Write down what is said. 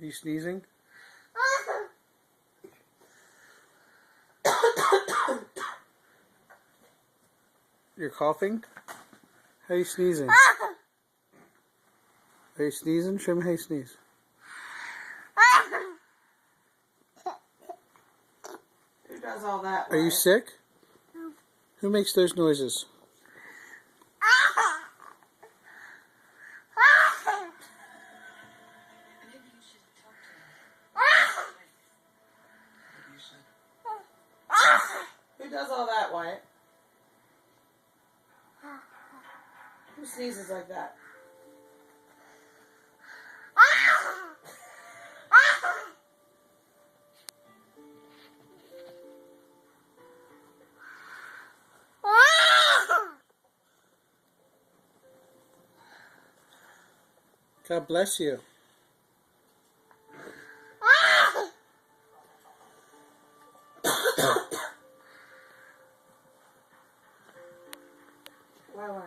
Are you sneezing? You're coughing? How are you sneezing? Are you sneezing? Show me how you sneeze. Who does all that? Are you sick? Who makes those noises? Who does all that, Wyatt? Who sneezes like that? God bless you. Why?